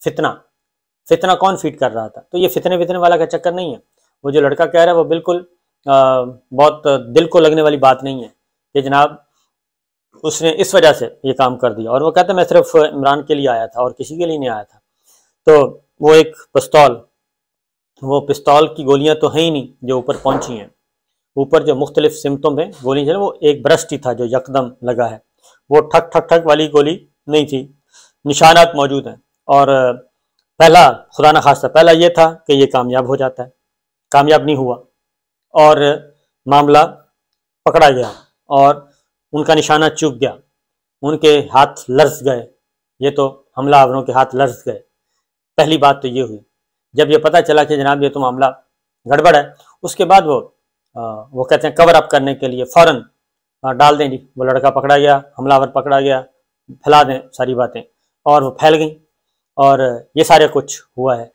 فتنہ کون فیڈ کر رہا تھا؟ تو یہ فتنے والا کا چکر نہیں ہے، وہ جو لڑکا کہہ رہا ہے وہ بالکل بہت دل کو لگنے والی بات نہیں ہے کہ جناب اس نے اس وجہ سے یہ کام کر دیا، اور وہ کہتا ہے میں صرف عمران کے لیے آیا تھا اور کسی کے لیے نہیں آیا تھا۔ تو وہ ایک پستول کی گولیاں تو ہیں ہی نہیں جو اوپر پہنچی ہیں، اوپر جو مختلف سمتوں میں گولی جو ہے وہ ایک برسٹ ہی تھا جو یکدم لگا ہے، وہ ٹھک ٹھک ٹھک والی گولی نہیں تھی، نشانات موجود ہیں۔ اور پہلا خدا نخواستہ پہلا یہ تھا کہ یہ کامیاب ہو جاتا ہے، کامیاب نہیں ہوا اور معاملہ پکڑا گیا اور ان کا نشانہ چوک گیا، ان کے ہاتھ لرز گئے، یہ تو حملہ آوروں کے ہاتھ لرز گئے۔ پہلی بات تو یہ ہوئی۔ جب یہ پتہ چلا کہ جناب یہ تو معاملہ گڑبڑ ہے، اس کے بعد وہ کہتے ہیں کور اپ کرنے کے لیے فوراً ڈال دیں جی وہ لڑکا پکڑا گیا، حملہ آور پکڑا گیا، پھیلا دیں ساری باتیں، اور وہ پھیل گئیں اور یہ سارے کچھ ہوا ہے۔